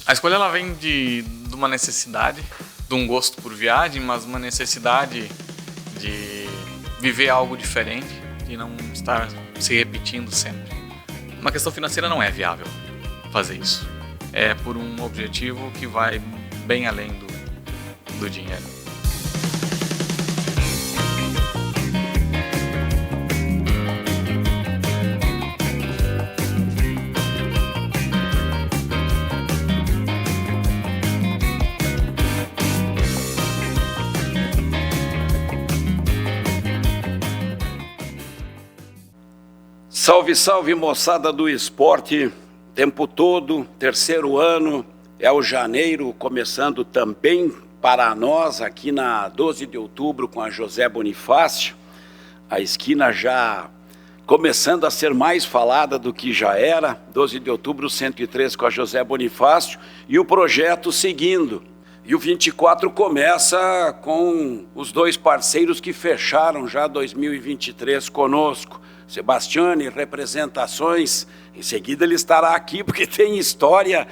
A escolha ela vem de uma necessidade, de um gosto por viagem, mas uma necessidade de viver algo diferente e não estar se repetindo sempre. Uma questão financeira não é viável fazer isso. É por um objetivo que vai bem além do dinheiro. Salve, salve, moçada do esporte, tempo todo, terceiro ano, é o janeiro começando também para nós aqui na 12 de outubro com a José Bonifácio, a esquina já começando a ser mais falada do que já era, 12 de outubro 103 com a José Bonifácio e o projeto seguindo. E o 24 começa com os dois parceiros que fecharam já 2023 conosco. Sebastiane, representações, em seguida ele estará aqui porque tem história,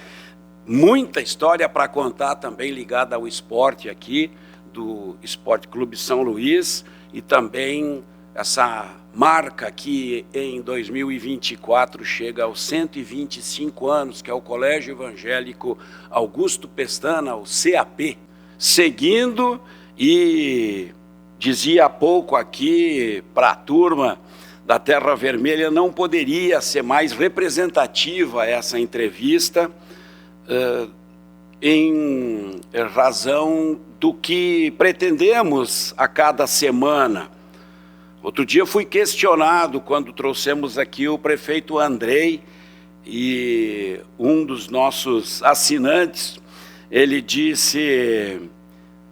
muita história para contar também ligada ao esporte aqui, do Esporte Clube São Luís, e também essa marca que em 2024 chega aos 125 anos, que é o Colégio Evangélico Augusto Pestana, o CAP. Seguindo, e dizia há pouco aqui para a turma da Terra Vermelha, não poderia ser mais representativa essa entrevista em razão do que pretendemos a cada semana. Outro dia fui questionado quando trouxemos aqui o prefeito Andrei e um dos nossos assinantes, ele disse,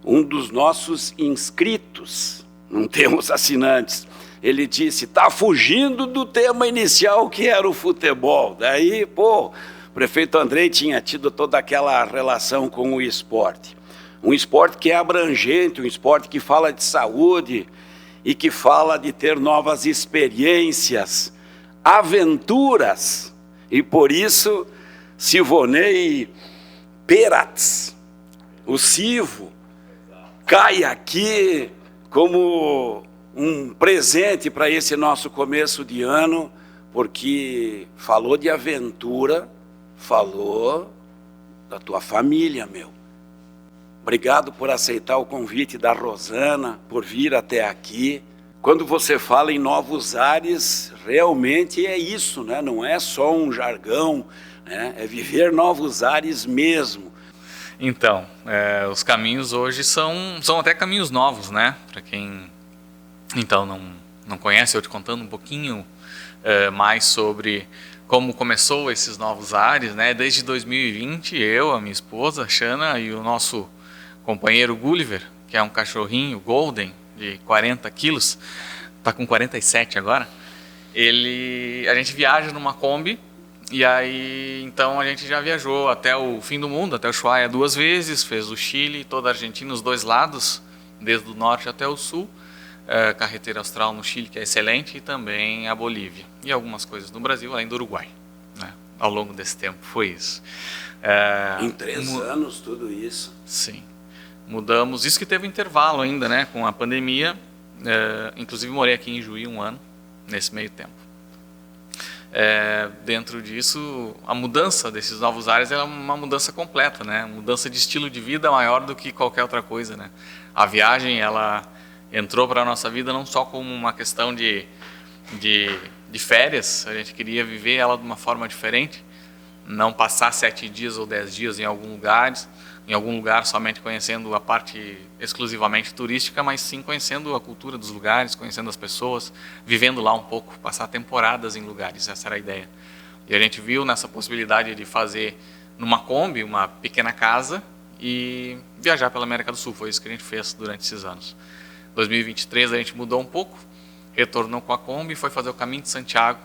um dos nossos inscritos, não temos assinantes, ele disse, está fugindo do tema inicial que era o futebol. Daí, o prefeito Andrei tinha tido toda aquela relação com o esporte. Um esporte que é abrangente, um esporte que fala de saúde e que fala de ter novas experiências, aventuras. E por isso, Sivonei Peratz, o Sivo, cai aqui como um presente para esse nosso começo de ano, porque falou de aventura, falou da tua família, meu. Obrigado por aceitar o convite da Rosana, por vir até aqui. Quando você fala em novos ares, realmente é isso, né? Não é só um jargão, né? É viver novos ares mesmo. Então, os caminhos hoje são até caminhos novos, né? Para quem então não conhece, eu te contando um pouquinho mais sobre como começou esses novos ares, né? Desde 2020, eu, a minha esposa, Xana, e o nosso companheiro Gulliver, que é um cachorrinho golden de 40 quilos, está com 47 agora, a gente viaja numa Kombi, e aí então a gente já viajou até o fim do mundo, até o Ushuaia 2 vezes, fez o Chile, toda a Argentina, os dois lados, desde o norte até o sul, carretera austral no Chile, que é excelente, e também a Bolívia, e algumas coisas no Brasil, além do Uruguai, né? Ao longo desse tempo, foi isso. Em 3 anos, tudo isso? Sim. Mudamos, isso que teve um intervalo ainda, né, com a pandemia, inclusive morei aqui em Juí 1 ano, nesse meio tempo. Dentro disso, a mudança desses novos ares é uma mudança completa, né, mudança de estilo de vida maior do que qualquer outra coisa, né. A viagem, ela entrou para a nossa vida não só como uma questão de férias, a gente queria viver ela de uma forma diferente, não passar 7 dias ou 10 dias em algum lugar somente conhecendo a parte exclusivamente turística, mas sim conhecendo a cultura dos lugares, conhecendo as pessoas, vivendo lá um pouco, passar temporadas em lugares, essa era a ideia. E a gente viu nessa possibilidade de fazer numa Kombi, uma pequena casa, e viajar pela América do Sul, foi isso que a gente fez durante esses anos. 2023 a gente mudou um pouco, retornou com a Kombi e foi fazer o caminho de Santiago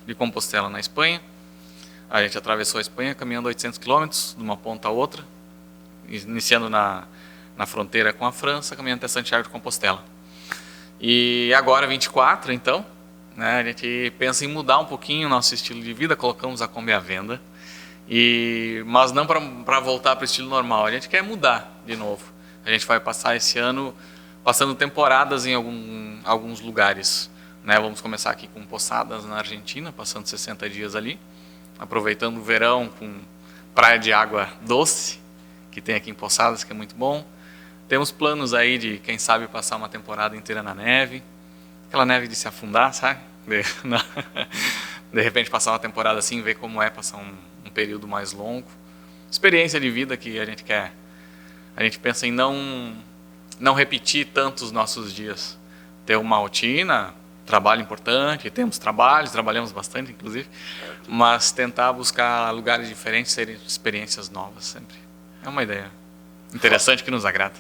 de Compostela na Espanha. A gente atravessou a Espanha caminhando 800 quilômetros de uma ponta a outra, iniciando na fronteira com a França, caminhando até Santiago de Compostela. E agora, 24, então, né, a gente pensa em mudar um pouquinho o nosso estilo de vida, colocamos a Kombi à venda Mas não para voltar para o estilo normal. A gente quer mudar de novo. A gente vai passar esse ano passando temporadas em alguns lugares. Né? Vamos começar aqui com Posadas, na Argentina, passando 60 dias ali, aproveitando o verão com praia de água doce, que tem aqui em Posadas, que é muito bom. Temos planos aí de, quem sabe, passar uma temporada inteira na neve. Aquela neve de se afundar, sabe? De repente passar uma temporada assim, ver como é passar um período mais longo. Experiência de vida que a gente quer. A gente pensa em não repetir tanto os nossos dias. Ter uma rotina, trabalho importante, trabalhamos bastante, inclusive, mas tentar buscar lugares diferentes, serem experiências novas sempre. É uma ideia interessante que nos agrada.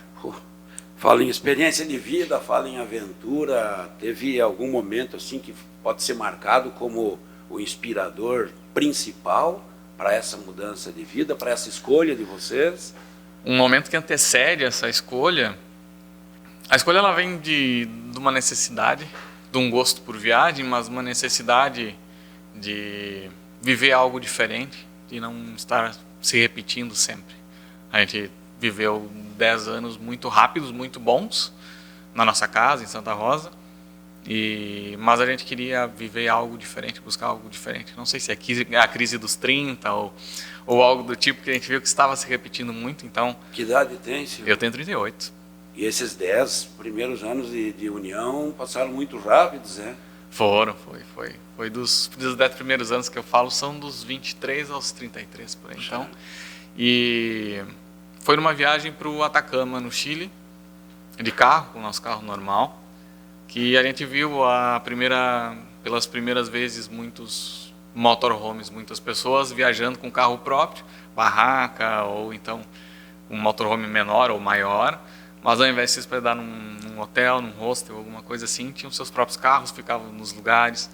Fala em experiência de vida, fala em aventura. Teve algum momento assim que pode ser marcado como o inspirador principal para essa mudança de vida, para essa escolha de vocês? Um momento que antecede essa escolha, a escolha ela vem de uma necessidade, de um gosto por viagem, mas uma necessidade de viver algo diferente, de não estar se repetindo sempre. A gente viveu 10 anos muito rápidos, muito bons, na nossa casa, em Santa Rosa, mas a gente queria viver algo diferente, buscar algo diferente. Não sei se é a crise dos 30 ou algo do tipo, que a gente viu que estava se repetindo muito. Então, que idade tem, senhor? Eu tenho 38. E esses 10 primeiros anos de união passaram muito rápidos, né? Foi dos 10 primeiros anos que eu falo, são dos 23 aos 33, por aí. Então, e foi numa viagem para o Atacama, no Chile, de carro, com o nosso carro normal, que a gente viu pelas primeiras vezes muitos motorhomes, muitas pessoas viajando com carro próprio, barraca, ou então um motorhome menor ou maior, mas ao invés de se hospedar num hotel, num hostel, alguma coisa assim, tinham seus próprios carros, ficavam nos lugares,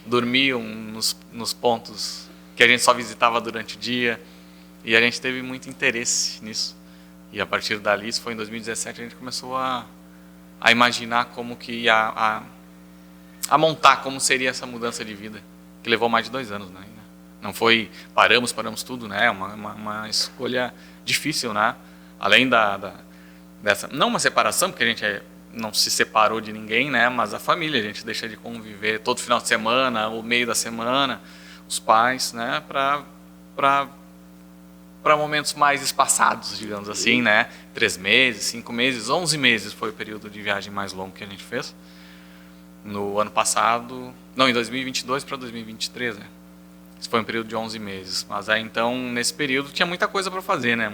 dormiam nos pontos que a gente só visitava durante o dia, e a gente teve muito interesse nisso. E a partir dali, isso foi em 2017, a gente começou a imaginar como que ia a montar como seria essa mudança de vida, que levou mais de 2 anos, né? Não foi paramos tudo, né? Uma escolha difícil, né? Além dessa, não uma separação, porque a gente não se separou de ninguém, né? Mas a família, a gente deixa de conviver todo final de semana, o meio da semana, os pais, né? Para momentos mais espaçados, digamos assim, né? 3 meses, 5 meses, 11 meses foi o período de viagem mais longo que a gente fez. No ano passado, não, em 2022 para 2023, né? Isso foi um período de 11 meses. Mas aí, então, nesse período, tinha muita coisa para fazer, né?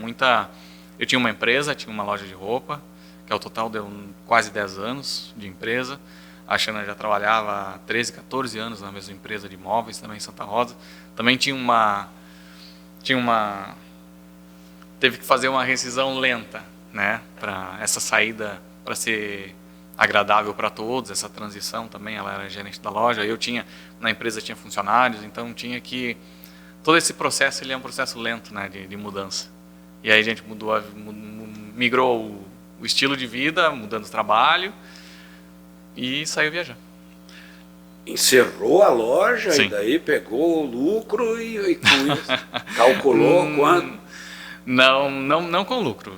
Eu tinha uma empresa, tinha uma loja de roupa, que ao total deu quase 10 anos de empresa. A Xana já trabalhava há 13, 14 anos na mesma empresa de móveis, também em Santa Rosa. Também teve que fazer uma rescisão lenta, né? Para essa saída, para ser agradável para todos, essa transição também. Ela era gerente da loja, na empresa tinha funcionários, então tinha que... Todo esse processo, ele é um processo lento, né, de mudança. E aí a gente migrou o estilo de vida, mudando o trabalho, e saiu viajar. Encerrou a loja. Sim. E daí pegou o lucro e calculou quanto? Não com lucro.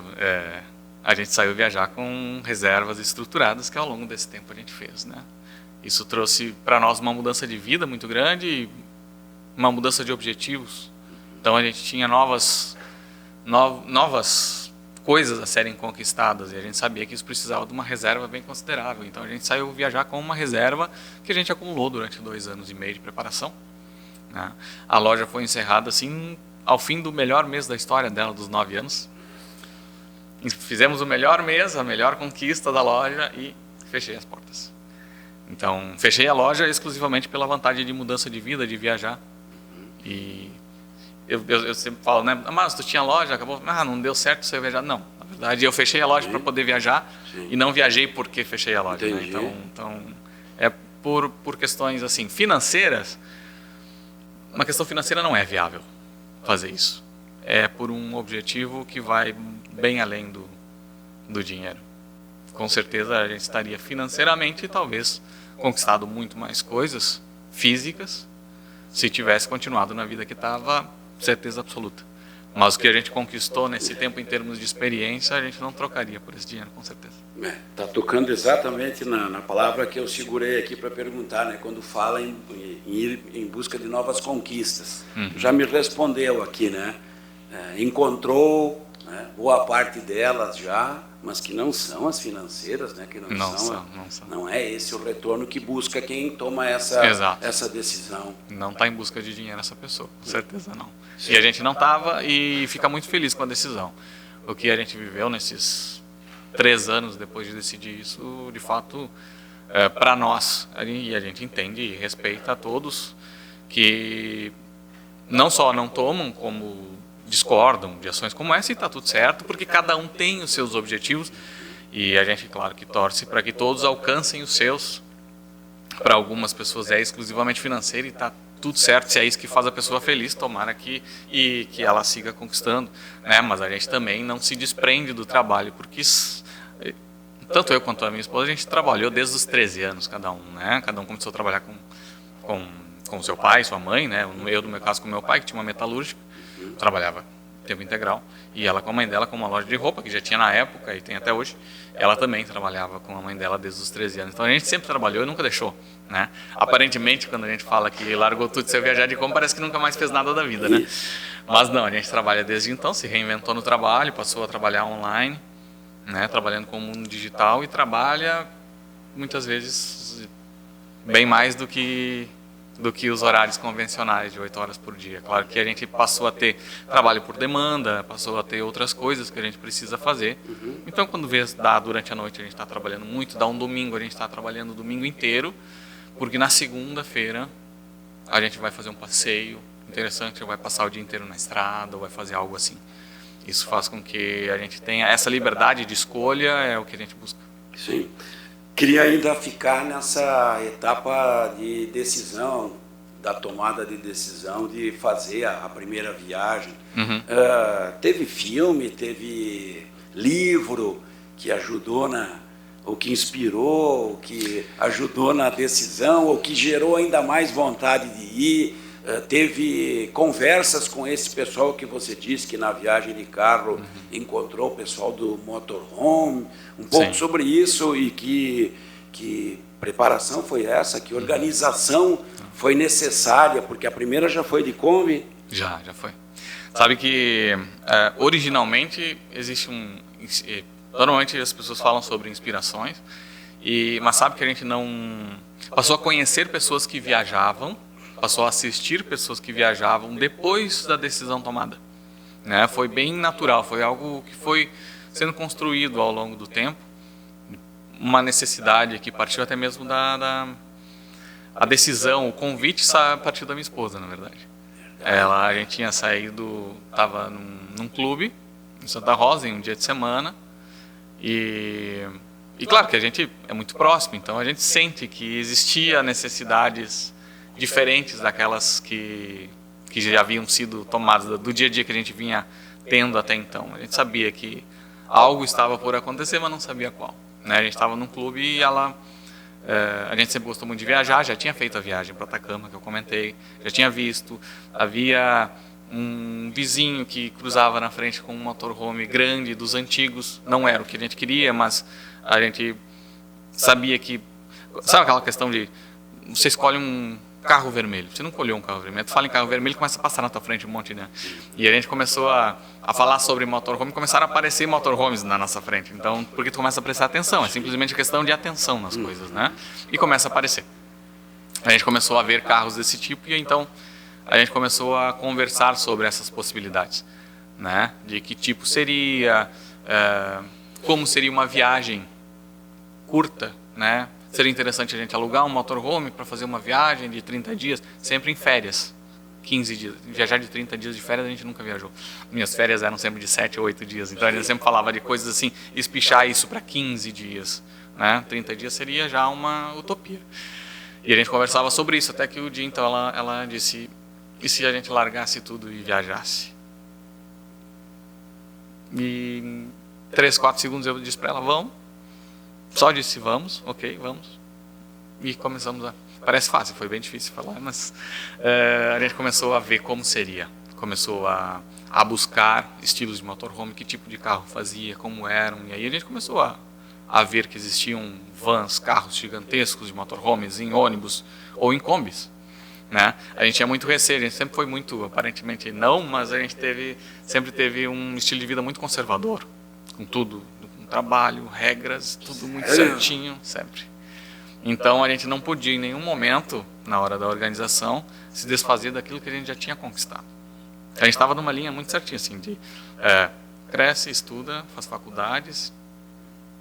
A gente saiu viajar com reservas estruturadas que ao longo desse tempo a gente fez, né? Isso trouxe para nós uma mudança de vida muito grande e uma mudança de objetivos. Então a gente tinha novas coisas a serem conquistadas e a gente sabia que isso precisava de uma reserva bem considerável. Então a gente saiu viajar com uma reserva que a gente acumulou durante 2 anos e meio de preparação, né? A loja foi encerrada assim ao fim do melhor mês da história dela, dos 9 anos. Fizemos o melhor mês, a melhor conquista da loja e fechei as portas. Então, fechei a loja exclusivamente pela vontade de mudança de vida, de viajar. E eu sempre falo, né? Mas tu tinha loja, acabou, não deu certo você viajar. Não, na verdade eu fechei a loja para poder viajar. Sim. E não viajei porque fechei a loja. Né? Então, é por questões assim financeiras. Uma questão financeira não é viável fazer isso. É por um objetivo que vai bem além do dinheiro. Com certeza a gente estaria financeiramente talvez conquistado muito mais coisas físicas se tivesse continuado na vida que estava certeza absoluta. Mas o que a gente conquistou nesse tempo em termos de experiência, a gente não trocaria por esse dinheiro, com certeza. Está tocando exatamente na palavra que eu segurei aqui para perguntar, né? Quando fala em ir em busca de novas conquistas. Já me respondeu aqui, né? Encontrou, né, boa parte delas já, mas que não são as financeiras, né? Que não são. Não é esse o retorno que busca quem toma essa decisão. Não está em busca de dinheiro essa pessoa, com certeza não. Sim. E a gente não estava e fica muito feliz com a decisão. O que a gente viveu nesses 3 anos depois de decidir isso, de fato, para nós, e a gente entende e respeita a todos que não só não tomam, como discordam de ações como essa, e está tudo certo, porque cada um tem os seus objetivos e a gente, claro, que torce para que todos alcancem os seus. Para algumas pessoas é exclusivamente financeiro e está tudo certo, se é isso que faz a pessoa feliz, tomara que ela siga conquistando, né? Mas a gente também não se desprende do trabalho, porque tanto eu quanto a minha esposa, a gente trabalhou desde os 13 anos, cada um, né? Cada um começou a trabalhar com seu pai, sua mãe, né? Eu, no meu caso, com meu pai, que tinha uma metalúrgica, trabalhava tempo integral, e ela com a mãe dela com uma loja de roupa, que já tinha na época e tem até hoje, ela também trabalhava com a mãe dela desde os 13 anos. Então a gente sempre trabalhou e nunca deixou, né? Aparentemente, quando a gente fala que largou tudo e saiu viajar de como, parece que nunca mais fez nada da vida, né? Mas não, a gente trabalha desde então, se reinventou no trabalho, passou a trabalhar online, né? Trabalhando com o mundo digital, e trabalha muitas vezes bem mais do que os horários convencionais de 8 horas por dia. Claro que a gente passou a ter trabalho por demanda, passou a ter outras coisas que a gente precisa fazer. Então, quando vê dá durante a noite, a gente está trabalhando muito, dá um domingo, a gente está trabalhando o domingo inteiro, porque na segunda-feira a gente vai fazer um passeio interessante, vai passar o dia inteiro na estrada, ou vai fazer algo assim. Isso faz com que a gente tenha essa liberdade de escolha, é o que a gente busca. Sim. Queria ainda ficar nessa etapa de decisão, da tomada de decisão de fazer a primeira viagem. Teve filme, teve livro que ajudou ou que inspirou, ou que ajudou na decisão, ou que gerou ainda mais vontade de ir. Teve conversas com esse pessoal que você disse que na viagem de carro encontrou o pessoal do motorhome, um pouco sobre isso, e que preparação foi essa, que organização foi necessária, porque a primeira já foi de Kombi? Já foi. Sabe que originalmente existe normalmente as pessoas falam sobre inspirações, mas sabe que a gente não passou a conhecer pessoas que viajavam, passou a assistir pessoas que viajavam depois da decisão tomada, né? Foi bem natural, foi algo que foi sendo construído ao longo do tempo, uma necessidade que partiu até mesmo a decisão, o convite partiu da minha esposa, na verdade. A gente tinha saído, estava num clube em Santa Rosa, em um dia de semana, e claro que a gente é muito próximo, então a gente sente que existia necessidades diferentes daquelas que já haviam sido tomadas do dia a dia que a gente vinha tendo até então. A gente sabia que algo estava por acontecer, mas não sabia qual, né? A gente estava num clube e a gente sempre gostou muito de viajar, já tinha feito a viagem para Atacama, que eu comentei, já tinha visto, havia um vizinho que cruzava na frente com um motorhome grande, dos antigos, não era o que a gente queria, mas a gente sabia que, sabe aquela questão de, você escolhe um carro vermelho, você nunca olhou um carro vermelho, tu fala em carro vermelho e começa a passar na tua frente um monte, né? E a gente começou a falar sobre motorhome, começaram a aparecer motorhomes na nossa frente, então, porque tu começa a prestar atenção, é simplesmente questão de atenção nas coisas, né? E começa a aparecer. A gente começou a ver carros desse tipo, e então a gente começou a conversar sobre essas possibilidades, né? De que tipo seria, como seria uma viagem curta, né? Seria interessante a gente alugar um motorhome para fazer uma viagem de 30 dias, sempre em férias, 15 dias. Viajar de 30 dias de férias a gente nunca viajou. Minhas férias eram sempre de 7 ou 8 dias, então a gente sempre falava de coisas assim, espichar isso para 15 dias, né? 30 dias seria já uma utopia. E a gente conversava sobre isso, até que o dia então ela disse, e se a gente largasse tudo e viajasse? E em 3, 4 segundos eu disse para ela, vamos. Só disse vamos, ok, vamos. E começamos parece fácil, foi bem difícil falar, mas a gente começou a ver como seria. começou a buscar estilos de motorhome, que tipo de carro fazia, como eram, e aí a gente começou a ver que existiam vans, carros gigantescos de motorhomes em ônibus ou em combis, né? A gente tinha muito receio, a gente sempre foi muito, aparentemente não, mas a gente sempre teve um estilo de vida muito conservador, com tudo, com trabalho, regras, tudo muito certinho, sempre. Então a gente não podia em nenhum momento, na hora da organização, se desfazer daquilo que a gente já tinha conquistado. A gente estava numa linha muito certinha, assim, de cresce, estuda, faz faculdades,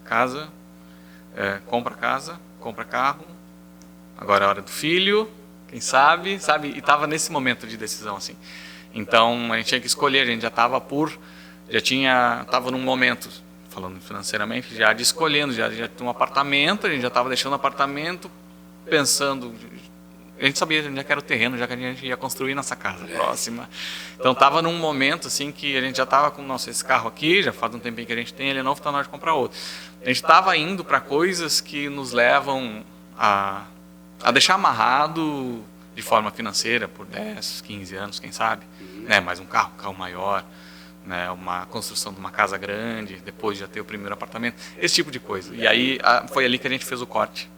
casa, compra carro, agora é a hora do filho, quem sabe, e estava nesse momento de decisão, assim. Então a gente tinha que escolher, a gente já estava num momento, falando financeiramente, já de escolhendo, já tinha um apartamento, a gente já estava deixando o apartamento, pensando, a gente sabia onde é que era o terreno, já que a gente ia construir nossa casa próxima. Então estava num momento assim que a gente já estava com esse carro aqui, já faz um tempinho que a gente tem, ele é novo, está na hora de comprar outro. A gente estava indo para coisas que nos levam a deixar amarrado de forma financeira por 10, 15 anos, quem sabe, né? Mais um carro maior, né? Uma construção de uma casa grande, depois de já ter o primeiro apartamento, esse tipo de coisa. E aí foi ali que a gente fez o corte.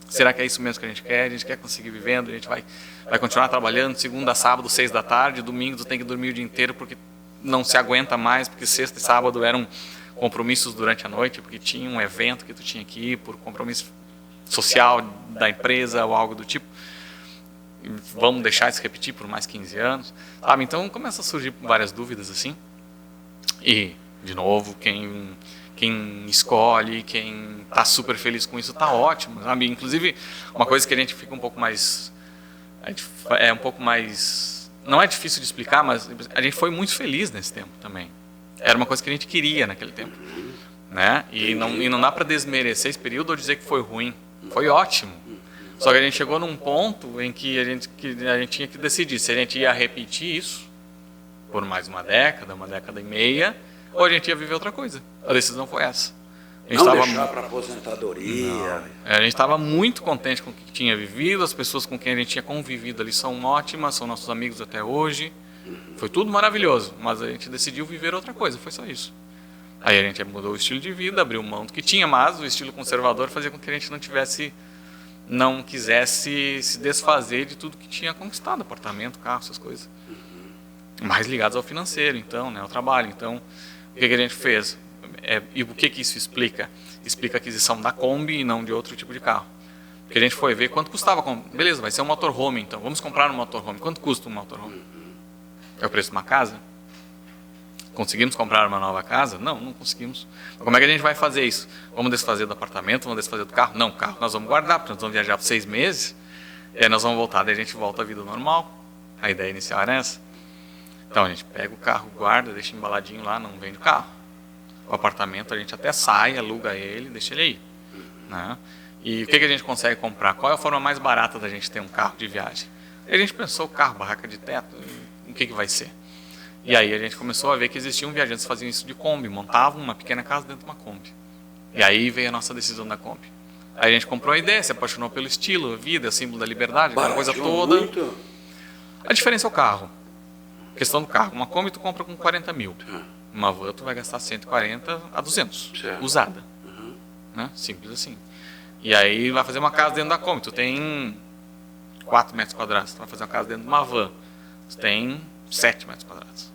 Será que é isso mesmo que a gente quer? A gente quer conseguir vivendo, a gente vai continuar trabalhando segunda a sábado, 6 da tarde, domingo tu tem que dormir o dia inteiro porque não se aguenta mais, porque sexta e sábado eram compromissos durante a noite, porque tinha um evento que tu tinha que ir por compromisso social da empresa ou algo do tipo. Vamos deixar isso repetir por mais 15 anos, sabe? Então começa a surgir várias dúvidas assim. E, de novo, quem escolhe, quem está super feliz com isso, está ótimo, sabe? Inclusive, uma coisa que a gente fica um pouco mais... Não é difícil de explicar, mas a gente foi muito feliz nesse tempo também. Era uma coisa que a gente queria naquele tempo, né? E não dá para desmerecer esse período ou dizer que foi ruim. Foi ótimo. Só que a gente chegou num ponto em que a gente tinha que decidir se a gente ia repetir isso por mais uma década e meia, ou a gente ia viver outra coisa. A decisão foi essa. Não deixar para aposentadoria. A gente estava muito contente com o que tinha vivido, as pessoas com quem a gente tinha convivido ali são ótimas, são nossos amigos até hoje. Foi tudo maravilhoso, mas a gente decidiu viver outra coisa, foi só isso. Aí a gente mudou o estilo de vida, abriu mão do que tinha, mas o estilo conservador fazia com que a gente não quisesse se desfazer de tudo que tinha conquistado, apartamento, carro, essas coisas. Mais ligados ao financeiro, então, né, ao trabalho. Então, o que a gente fez? E o que isso explica? Explica a aquisição da Kombi e não de outro tipo de carro. Porque a gente foi ver quanto custava a Kombi. Beleza, vai ser um motorhome, então. Vamos comprar um motorhome. Quanto custa um motorhome? É o preço de uma casa? Conseguimos comprar uma nova casa? Não conseguimos. Mas como é que a gente vai fazer isso? Vamos desfazer do apartamento? Vamos desfazer do carro? Não, o carro nós vamos guardar, porque nós vamos viajar por 6 meses. E aí nós vamos voltar, daí a gente volta à vida normal. A ideia inicial era essa. Então a gente pega o carro, guarda, deixa embaladinho lá, não vende o carro. O apartamento a gente até sai, aluga ele, deixa ele aí, né? E o que a gente consegue comprar? Qual é a forma mais barata da gente ter um carro de viagem? E a gente pensou, carro, barraca de teto, o que vai ser? E aí a gente começou a ver que existiam viajantes que faziam isso de Kombi, montavam uma pequena casa dentro de uma Kombi. E aí veio a nossa decisão da Kombi. Aí a gente comprou a ideia, se apaixonou pelo estilo, a vida, o símbolo da liberdade, aquela coisa toda. Muito. A diferença é o carro. A questão do carro, uma Kombi tu compra com 40 mil. Uma van tu vai gastar 140 a 200, usada. Né? Simples assim. E aí vai fazer uma casa dentro da Kombi. Tu tem 4 metros quadrados. Tu vai fazer uma casa dentro de uma van. Tu tem 7 metros quadrados.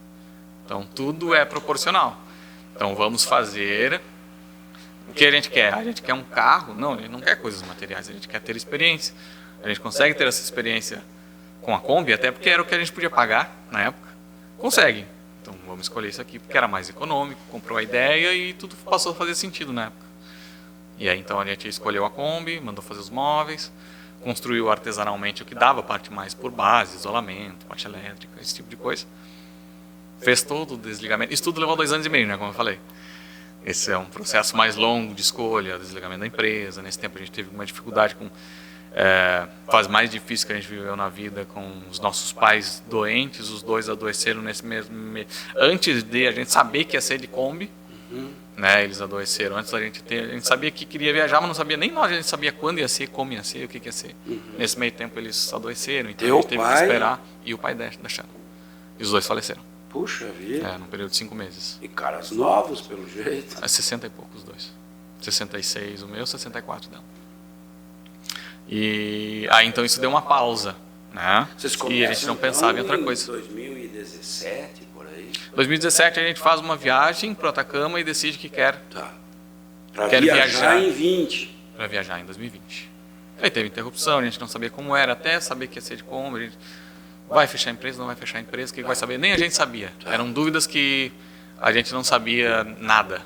Então tudo é proporcional. Então vamos fazer o que a gente quer. A gente quer um carro? Não, a gente não quer coisas materiais. A gente quer ter experiência. A gente consegue ter essa experiência com a Kombi, até porque era o que a gente podia pagar na época. Consegue. Então vamos escolher isso aqui porque era mais econômico, comprou a ideia e tudo passou a fazer sentido na época. E aí então a gente escolheu a Kombi, mandou fazer os móveis, construiu artesanalmente o que dava, parte mais por base, isolamento, parte elétrica, esse tipo de coisa. Fez todo o desligamento. Isso tudo levou 2 anos e meio, né, como eu falei. Esse é um processo mais longo de escolha, desligamento da empresa. Nesse tempo a gente teve uma dificuldade com... fase mais difícil que a gente viveu na vida, com os nossos pais doentes, os 2 adoeceram nesse mesmo antes de a gente saber que ia ser de Kombi, né? Eles adoeceram antes da gente ter, a gente sabia que queria viajar, mas não sabia nem nós, a gente sabia quando ia ser, como ia ser, o que ia ser. Nesse meio tempo eles adoeceram, então a gente teve que esperar, e o pai deixaram. E os 2 faleceram. Puxa vida. Num período de 5 meses. E caras novos, pelo jeito. 60 e poucos os 2. 66 o meu, 64 dela. E aí então isso deu uma pausa, né? E a gente não pensava em outra coisa. 2017, por aí. 2017 a gente faz uma viagem para o Atacama e decide que quer Para viajar em 20. Para viajar em 2020. Aí teve interrupção, a gente não sabia como era, até saber que ia ser de como, a gente vai fechar a empresa, não vai fechar a empresa, o que vai saber? Nem a gente sabia. Eram dúvidas que a gente não sabia nada.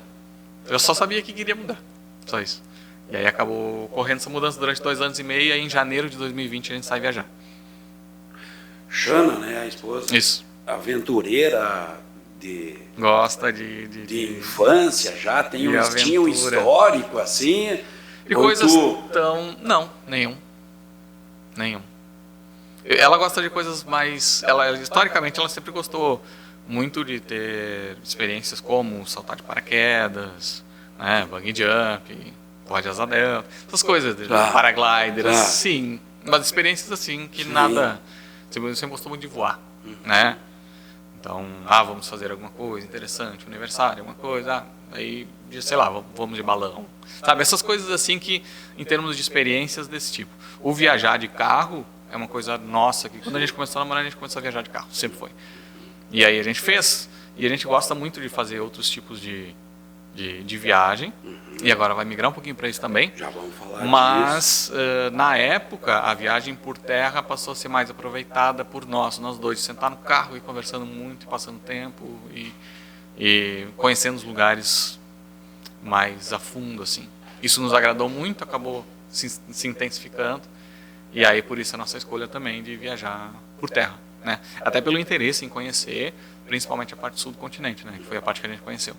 Eu só sabia que queria mudar, só isso. E aí acabou ocorrendo essa mudança durante 2 anos e meio, e aí em janeiro de 2020 a gente sai viajar. Xana, né, a esposa? Isso. Aventureira gosta de infância já, tinha um histórico assim. De coisas tão... Não, nenhum. Ela gosta de coisas mais... Historicamente, ela sempre gostou muito de ter experiências como saltar de paraquedas, né, bungee jump, voar de asa delta, essas coisas, paraglider, assim, umas experiências assim que nada... Sempre gostou muito de voar, né? Então, vamos fazer alguma coisa interessante, aniversário, alguma coisa, aí, sei lá, vamos de balão. Sabe, essas coisas assim que, em termos de experiências desse tipo. O viajar de carro é uma coisa nossa, que quando a gente começou a namorar, a gente começou a viajar de carro, sempre foi. E aí a gente fez, e a gente gosta muito de fazer outros tipos de viagem, e agora vai migrar um pouquinho para isso também. Já vamos falar mas na época a viagem por terra passou a ser mais aproveitada por nós dois, de sentar no carro e conversando muito, e passando tempo e conhecendo os lugares mais a fundo, assim. Isso nos agradou muito, acabou se intensificando, e aí por isso a nossa escolha também de viajar por terra, né? Até pelo interesse em conhecer principalmente a parte sul do continente, né? Que foi a parte que a gente conheceu.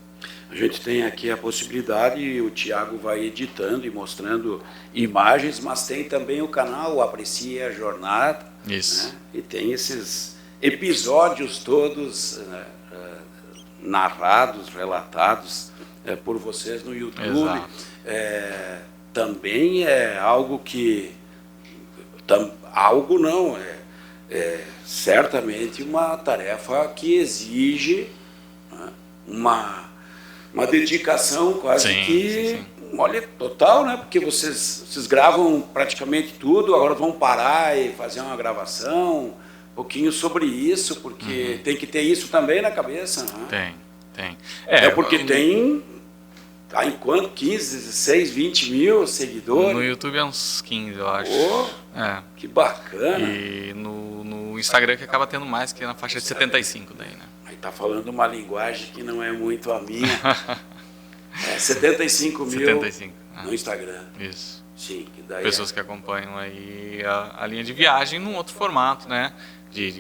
A gente tem aqui a possibilidade, o Tiago vai editando e mostrando imagens, mas tem também o canal Aprecie a Jornada. Isso. Né? E tem esses episódios todos narrados, relatados por vocês no YouTube. Também é algo que... algo não, certamente uma tarefa que exige, né, uma dedicação quase sim. Olha, total, né? Porque vocês gravam praticamente tudo, agora vão parar e fazer uma gravação, um pouquinho sobre isso, porque tem que ter isso também na cabeça. Né? Tem. Porque tem... Há enquanto 15, 16, 20 mil seguidores? No YouTube é uns 15, eu acho. Que bacana. E no Instagram que acaba tendo mais, que é na faixa de 75 daí, né? Aí tá falando uma linguagem que não é muito a minha. 75 mil 75, no Instagram. Isso. Sim, que daí pessoas que acompanham aí a linha de viagem num outro formato, né?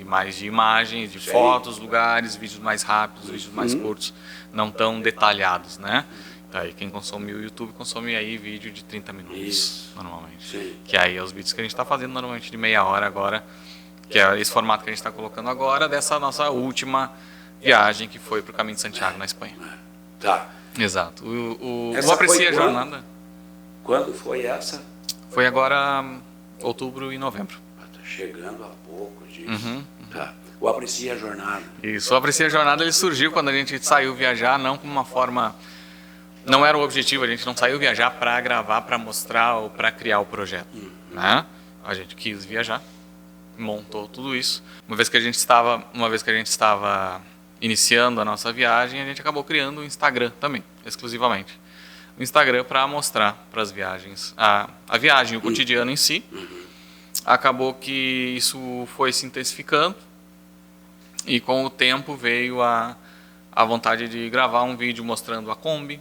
Mais de imagens, de fotos, lugares, vídeos mais rápidos, vídeos mais curtos, não tão detalhados, né? Aí quem consome o YouTube consome aí vídeo de 30 minutos, normalmente. Sim. Que aí é os vídeos que a gente está fazendo normalmente de meia hora agora, que é esse formato que a gente está colocando agora, dessa nossa última viagem que foi para o Caminho de Santiago, na Espanha. Tá. Exato. O Aprecie a Jornada. Quando foi essa? Foi agora outubro e novembro. Tá chegando a pouco disso. Tá. O Aprecie a Jornada. Isso, o Aprecie a Jornada ele surgiu quando a gente saiu viajar, não como uma forma... Não era o objetivo, a gente não saiu viajar para gravar, para mostrar ou para criar o projeto. Né? A gente quis viajar, montou tudo isso. Uma vez que a gente estava iniciando a nossa viagem, a gente acabou criando o Instagram também, exclusivamente. O Instagram para mostrar para as viagens, a viagem, o cotidiano em si. Acabou que isso foi se intensificando e com o tempo veio a vontade de gravar um vídeo mostrando a Kombi.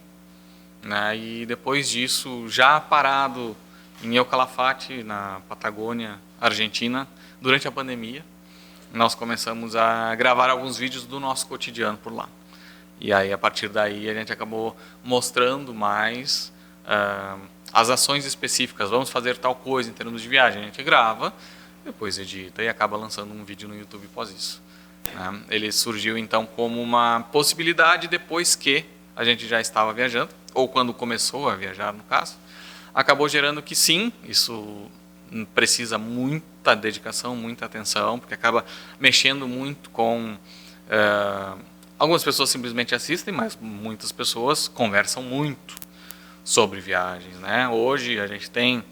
Né? E depois disso, já parado em El Calafate, na Patagônia, Argentina, durante a pandemia, nós começamos a gravar alguns vídeos do nosso cotidiano por lá. E aí, a partir daí, a gente acabou mostrando mais as ações específicas. Vamos fazer tal coisa em termos de viagem. A gente grava, depois edita e acaba lançando um vídeo no YouTube após isso. Né? Ele surgiu, então, como uma possibilidade depois que a gente já estava viajando, ou quando começou a viajar, no caso, acabou gerando que sim, isso precisa muita dedicação, muita atenção, porque acaba mexendo muito com Algumas pessoas simplesmente assistem, mas muitas pessoas conversam muito sobre viagens, né? Hoje a gente tem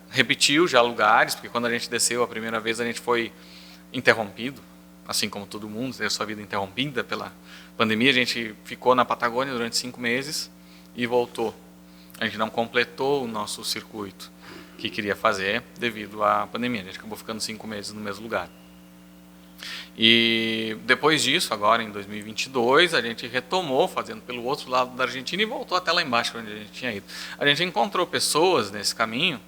repetiu já lugares, porque quando a gente desceu a primeira vez a gente foi interrompido, assim como todo mundo, teve sua vida interrompida pela pandemia. A gente ficou na Patagônia durante 5 meses e voltou. A gente não completou o nosso circuito que queria fazer devido à pandemia. A gente acabou ficando 5 meses no mesmo lugar. E depois disso, agora em 2022, a gente retomou fazendo pelo outro lado da Argentina e voltou até lá embaixo onde a gente tinha ido. A gente encontrou pessoas nesse caminho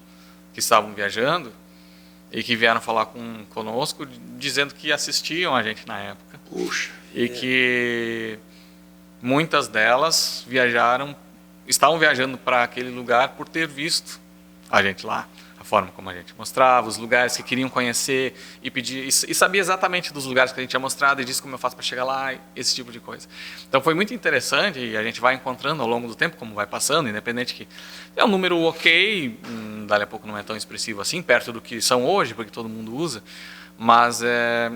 que estavam viajando e que vieram falar conosco dizendo que assistiam a gente na época. Puxa. E que muitas delas estavam viajando para aquele lugar por ter visto a gente lá. A forma como a gente mostrava, os lugares que queriam conhecer e pedir, e sabia exatamente dos lugares que a gente tinha mostrado e disse como eu faço para chegar lá, esse tipo de coisa. Então foi muito interessante e a gente vai encontrando ao longo do tempo, como vai passando, independente que é um número ok, dali a pouco não é tão expressivo assim, perto do que são hoje, porque todo mundo usa, mas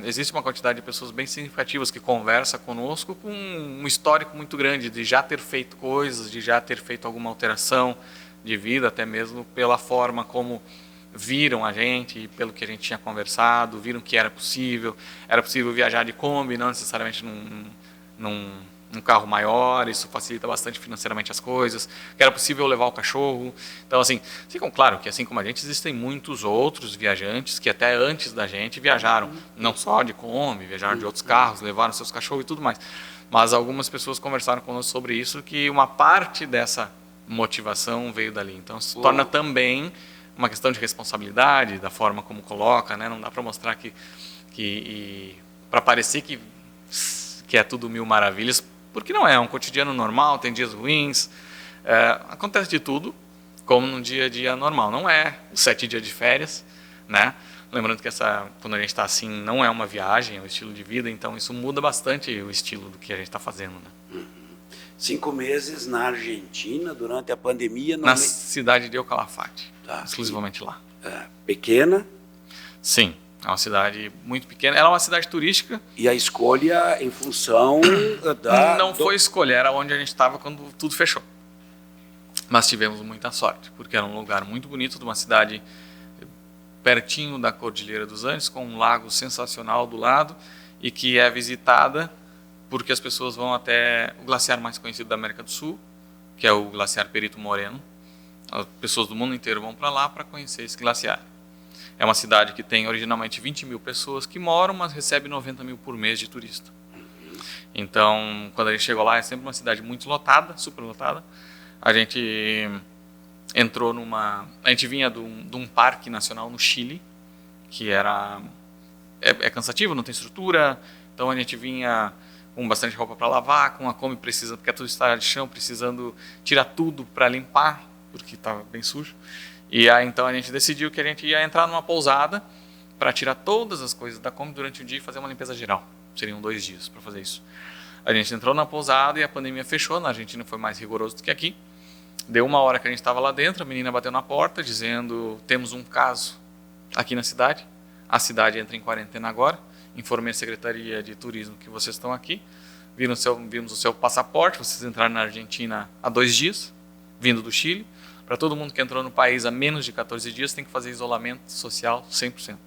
existe uma quantidade de pessoas bem significativas que conversa conosco com um histórico muito grande de já ter feito coisas, de já ter feito alguma alteração de vida, até mesmo pela forma como viram a gente e pelo que a gente tinha conversado, viram que era possível viajar de Kombi, não necessariamente num carro maior, isso facilita bastante financeiramente as coisas, que era possível levar o cachorro. Então, assim, ficam claro que, assim como a gente, existem muitos outros viajantes que até antes da gente viajaram, não só de Kombi, viajaram de outros carros, levaram seus cachorros e tudo mais, mas algumas pessoas conversaram conosco sobre isso, que uma parte dessa motivação veio dali. Então se torna também uma questão de responsabilidade, da forma como coloca, né? Não dá para mostrar para parecer que é tudo mil maravilhas, porque não é um cotidiano normal, tem dias ruins, acontece de tudo, como num dia a dia normal. Não é os 7 dias de férias, né? Lembrando que quando a gente está assim, não é uma viagem, é um estilo de vida, então isso muda bastante o estilo do que a gente está fazendo, né? 5 meses na Argentina, durante a pandemia. Na cidade de El Calafate, exclusivamente lá. Pequena? Sim, é uma cidade muito pequena. Ela é uma cidade turística. E a escolha em função Não foi escolha, era onde a gente estava quando tudo fechou. Mas tivemos muita sorte, porque era um lugar muito bonito, de uma cidade pertinho da Cordilheira dos Andes, com um lago sensacional do lado, e que é visitada porque as pessoas vão até o glaciar mais conhecido da América do Sul, que é o glaciar Perito Moreno. As pessoas do mundo inteiro vão para lá para conhecer esse glaciar. É uma cidade que tem originalmente 20 mil pessoas que moram, mas recebe 90 mil por mês de turista. Então, quando a gente chegou lá, é sempre uma cidade muito lotada, super lotada. A gente entrou a gente vinha de um parque nacional no Chile, que é cansativo, não tem estrutura, então a gente vinha com bastante roupa para lavar, com a Kombi precisando, porque é tudo estrada de chão, precisando tirar tudo para limpar, porque estava bem sujo. E aí então a gente decidiu que a gente ia entrar numa pousada para tirar todas as coisas da Kombi durante o dia e fazer uma limpeza geral. Seriam 2 dias para fazer isso. A gente entrou na pousada e a pandemia fechou. Na Argentina foi mais rigoroso do que aqui. Deu 1 hora que a gente estava lá dentro, a menina bateu na porta dizendo: temos um caso aqui na cidade, a cidade entra em quarentena agora. Informei a Secretaria de Turismo que vocês estão aqui, vimos o seu passaporte, vocês entraram na Argentina há 2 dias, vindo do Chile. Para todo mundo que entrou no país há menos de 14 dias, tem que fazer isolamento social 100%.